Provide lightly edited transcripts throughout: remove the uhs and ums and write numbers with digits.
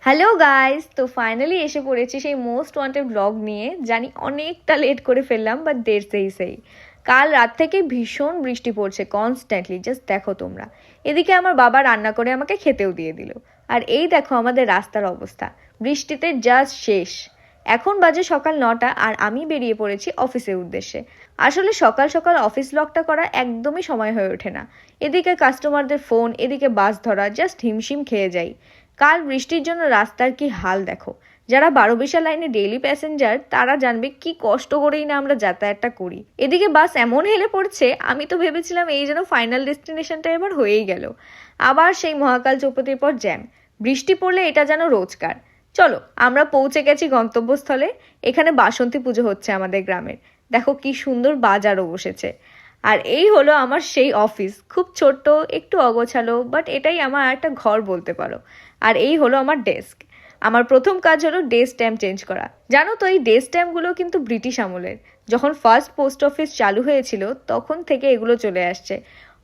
Hello guys, তো finally এসে পড়েছি সেই মোস্ট ওয়ান্টেড ব্লগ নিয়ে। জানি অনেকটা লেট করে ফেললাম, বাট দের সেই কাল রাত থেকে ভীষণ বৃষ্টি পড়ছে কনস্ট্যান্টলি। জাস্ট দেখো তোমরা, এদিকে আমার বাবা রান্না করে আমাকে খেতেও দিয়ে দিল। আর এই দেখো আমাদের রাস্তার অবস্থা, বৃষ্টিতে জাস্ট শেষ। এখন বাজে সকাল 9টা আর আমি বেরিয়ে পড়েছি অফিসের উদ্দেশ্যে। আসলে সকাল সকাল অফিস ব্লগটা করা একদমই সময় হয়ে ওঠে না। এদিকে কাস্টমারদের ফোন, এদিকে বাস ধরা, জাস্ট হিমশিম খেয়ে যাই। কাল বৃষ্টির জন্য রাস্তার কি হাল দেখো। যারা 12 লাইনে ডেইলি প্যাসেঞ্জার তারা জানবে কি কষ্ট করেই না আমরা যাতায়াতটা করি। এদিকে বাস এমন হেলে পড়ছে, আমি তো ভেবেছিলাম এই যেন ফাইনাল ডেস্টিনেশনটা এবার হয়েই গেল। আবার সেই মহাকাল চৌপতির পর জ্যাম। বৃষ্টি পড়লে এটা যেন রোজকার। চলো, আমরা পৌঁছে গেছি গন্তব্যস্থলে। এখানে বাসন্তী পুজো হচ্ছে আমাদের গ্রামের। দেখো কি সুন্দর বাজারও বসেছে। আর এই হলো আমার সেই অফিস, খুব ছোট্ট, একটু অগোছালো, বাট এটাই আমার একটা ঘর বলতে পারো। আর এই হলো আমার ডেস্ক। আমার প্রথম কাজ হলো ডে স্ট্যাম্প চেঞ্জ করা। জানো তো এই ডে স্ট্যাম্পগুলো কিন্তু ব্রিটিশ আমলের। যখন ফার্স্ট পোস্ট অফিস চালু হয়েছিল তখন থেকে এগুলো চলে আসছে।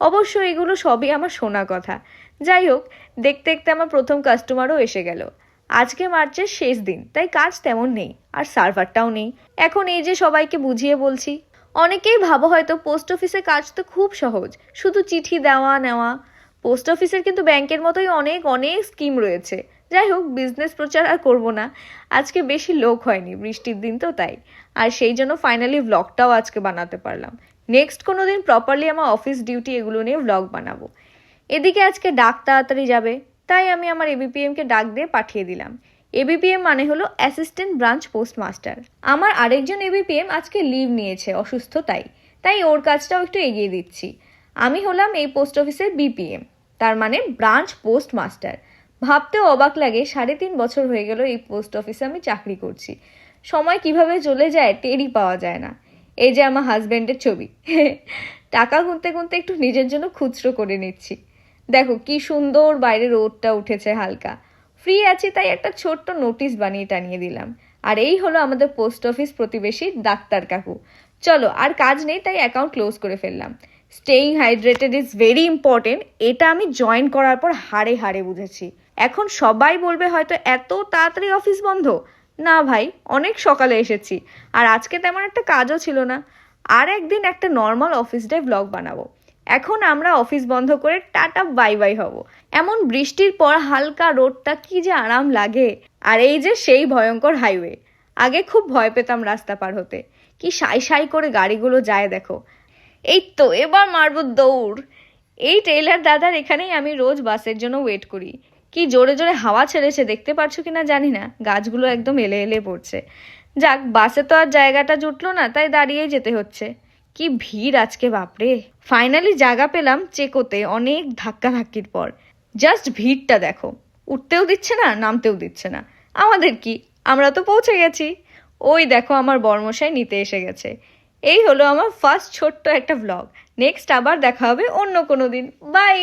অবশ্য এগুলো সবই আমার শোনা কথা। যাই হোক, দেখতে দেখতে আমার প্রথম কাস্টমারও এসে গেল। আজকে মার্চের শেষ দিন, তাই কাজ তেমন নেই, আর সার্ভারটাও নেই। এখন এই যে সবাইকে বুঝিয়ে বলছি। অনেকেই ভাবো হয়তো পোস্ট অফিসে কাজ তো খুব সহজ, শুধু চিঠি দেওয়া নেওয়া। পোস্ট অফিসের কিন্তু ব্যাংকের মতোই অনেক অনেক স্কিম রয়েছে। যাই হোক, বিজনেস প্রচার আর করবো না। আজকে বেশি লোক হয়নি, বৃষ্টির দিন তো তাই। আর সেই জন্য ফাইনালি ব্লগটাও আজকে বানাতে পারলাম। নেক্সট কোনো দিন প্রপারলি আমার অফিস ডিউটি এগুলো নিয়ে ব্লগ বানাবো। এদিকে আজকে ডাক তাড়াতাড়ি যাবে, তাই আমি আমার এবিপিএমকে ডাক দিয়ে পাঠিয়ে দিলাম। এবিপিএম মানে হলো অ্যাসিস্ট্যান্ট ব্রাঞ্চ পোস্টমাস্টার। আমার আরেকজন এবিপিএম আজকে লিভ নিয়েছে, অসুস্থ, তাই তাই ওর কাজটাও একটু এগিয়ে দিচ্ছি। আমি হলাম এই পোস্ট অফিসের বিপিএম, তার মানে ব্রাঞ্চ পোস্টমাস্টার। ভাবতেও অবাক লাগে, 3.5 বছর হয়ে গেল এই পোস্ট অফিসে আমি চাকরি করছি। সময় কিভাবে চলে যায় টেরই পাওয়া যায় না। এই যে আমার হাজব্যান্ডের ছবি। টাকা গুনতে গুনতে একটু নিজের জন্য খুচরো করে নিচ্ছি। দেখো কি সুন্দর বাইরে রোদটা উঠেছে হালকা। ফ্রি আছি তাই একটা ছোট্ট নোটিশ বানিয়ে টানিয়ে দিলাম। আর এই হলো আমাদের পোস্ট অফিস প্রতিবেশী ডাক্তার কাকু। চলো, আর কাজ নেই তাই অ্যাকাউন্ট ক্লোজ করে ফেললাম। Staying hydrated is very important, এটা আমি জয়েন করার পর হাড়ে হাড়ে বুঝেছি। এখন সবাই বলবে হয়তো এত তাড়াতাড়ি অফিস বন্ধ। না ভাই, অনেক সকালে এসেছি, আর আজকে তেমন একটা কাজও ছিল না। আর একদিন একটা নর্মাল অফিস ডে ব্লগ বানাবো। এখন আমরা অফিস বন্ধ করে টাটা বাই বাই হব। এমন বৃষ্টির পর হালকা রোডটা কি যে আরাম লাগে। আর এই যে সেই ভয়ঙ্কর হাইওয়ে, আগে খুব ভয় পেতাম রাস্তা পার হতে। কি সাই সাই করে গাড়িগুলো যায় দেখো। এই তো এবার মারবো দৌড়। এই টেইলার দাদার এখানেই আমি রোজ বাসের জন্য ওয়েট করি। কি জোরে জোরে হাওয়া ছেড়েছে, দেখতে পারছো কিনা জানি না, গাছগুলো একদম এলে এলে পড়ছে। যাক, বাসে তো আর জায়গাটা জুটলো না, তাই দাঁড়িয়েই যেতে হচ্ছে। কি ভিড় আজকে, বাপরে। ফাইনালি জায়গা পেলাম চেকোতে অনেক ধাক্কাধাক্কির পর। জাস্ট ভিড়টা দেখো, উঠতেও দিচ্ছে না, নামতেও দিচ্ছে না। আমাদের কি, আমরা তো পৌঁছে গেছি। ওই দেখো আমার বর্মশাই নিতে এসে গেছে। এই হলো আমার ফার্স্ট ছোট্ট একটা ব্লগ। নেক্সট আবার দেখা হবে অন্য কোনো দিন। বাই।